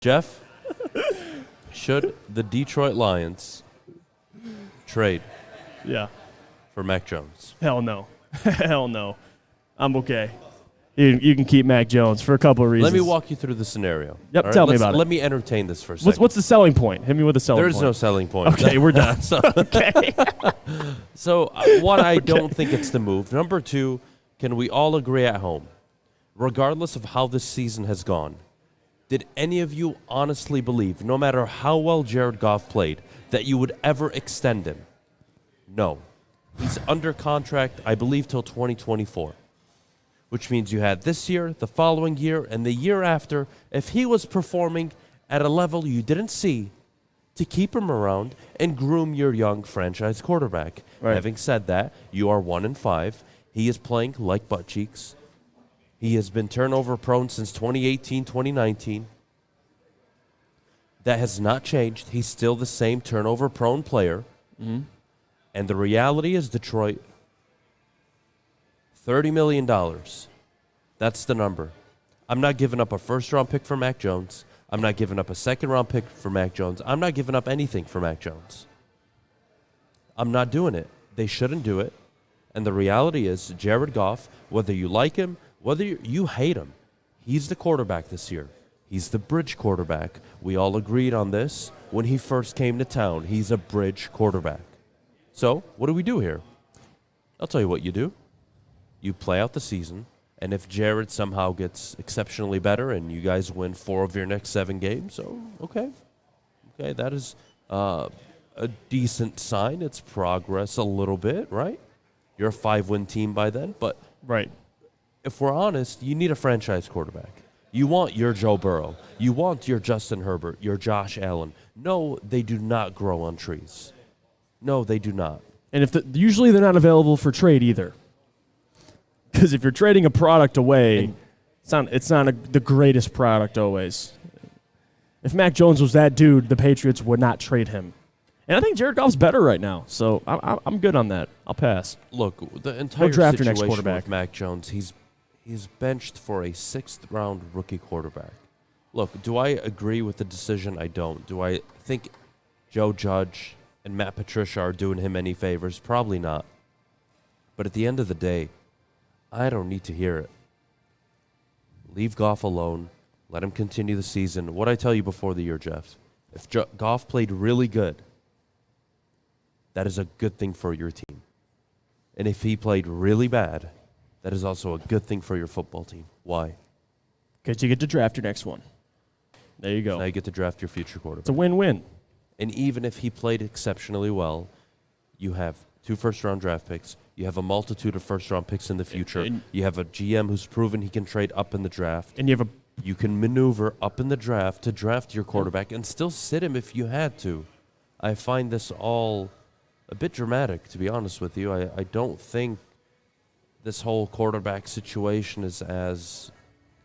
Jeff, should the Detroit Lions trade for Mac Jones? Hell no. Hell no. I'm okay. You can keep Mac Jones for a couple of reasons. Let me walk you through the scenario. Yep, right? tell me about it. Let me entertain this for a second. What's the selling point? Hit me with a selling point. There's no selling point. Okay, we're done. Okay. So, one, I don't think it's the move. Number two, can we all agree at home, regardless of how this season has gone, did any of you honestly believe, no matter how well Jared Goff played, that you would ever extend him? No. He's under contract, I believe, till 2024, which means you had this year, the following year, and the year after, if he was performing at a level you didn't see, to keep him around and groom your young franchise quarterback. Right. Having said that, you are 1-5. He is playing like butt cheeks. He has been turnover prone since 2018, 2019. That has not changed. He's still the same turnover prone player. Mm-hmm. And the reality is, Detroit, $30 million. That's the number. I'm not giving up a first-round pick for Mac Jones. I'm not giving up a second-round pick for Mac Jones. I'm not giving up anything for Mac Jones. I'm not doing it. They shouldn't do it. And the reality is, Jared Goff, whether you like him, whether you hate him, he's the quarterback this year. He's the bridge quarterback. We all agreed on this when he first came to town. He's a bridge quarterback. So, what do we do here? I'll tell you what you do. You play out the season, and if Jared somehow gets exceptionally better and you guys win 4 of your next 7 games, so, okay, that is a decent sign. It's progress a little bit, right? You're a 5-win team by then, but right. If we're honest, you need a franchise quarterback. You want your Joe Burrow. You want your Justin Herbert, your Josh Allen. No, they do not grow on trees. No, they do not. And usually they're not available for trade either. Because if you're trading a product away, it's not the greatest product always. If Mac Jones was that dude, the Patriots would not trade him. And I think Jared Goff's better right now, so I'm good on that. I'll pass. Look, the entire draft your situation next quarterback. with Mac Jones, he's benched for a 6th-round rookie quarterback. Look, do I agree with the decision? I don't. Do I think Joe Judge and Matt Patricia are doing him any favors? Probably not. But at the end of the day, I don't need to hear it. Leave Goff alone. Let him continue the season. What I tell you before the year, Jeff, if Goff played really good, that is a good thing for your team. And if he played really bad, that is also a good thing for your football team. Why? Because you get to draft your next one. There you go. Now you get to draft your future quarterback. It's a win-win. And even if he played exceptionally well, you have 2 first-round draft picks. You have a multitude of first-round picks in the future. You have a GM who's proven he can trade up in the draft. And you can maneuver up in the draft to draft your quarterback and still sit him if you had to. I find this all a bit dramatic, to be honest with you. I don't think this whole quarterback situation is as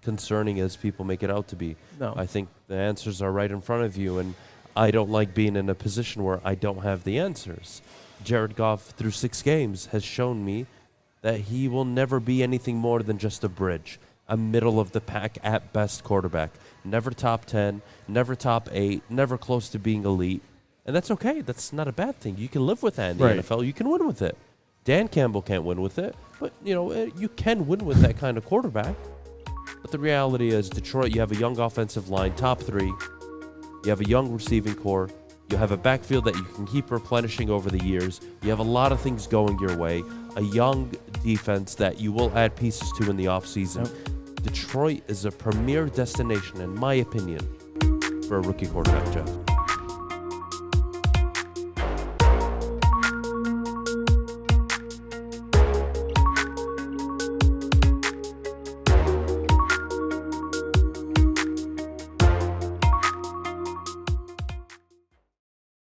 concerning as people make it out to be. No. I think the answers are right in front of you, and I don't like being in a position where I don't have the answers. Jared Goff, through 6 games, has shown me that he will never be anything more than just a bridge, a middle-of-the-pack at best quarterback. Never top 10, never top 8, never close to being elite. And that's okay. That's not a bad thing. You can live with that in the NFL. You can win with it. Dan Campbell can't win with it, but you can win with that kind of quarterback. But the reality is, Detroit, you have a young offensive line, top 3. You have a young receiving core. You have a backfield that you can keep replenishing over the years. You have a lot of things going your way. A young defense that you will add pieces to in the offseason. Yep. Detroit is a premier destination, in my opinion, for a rookie quarterback, Jeff.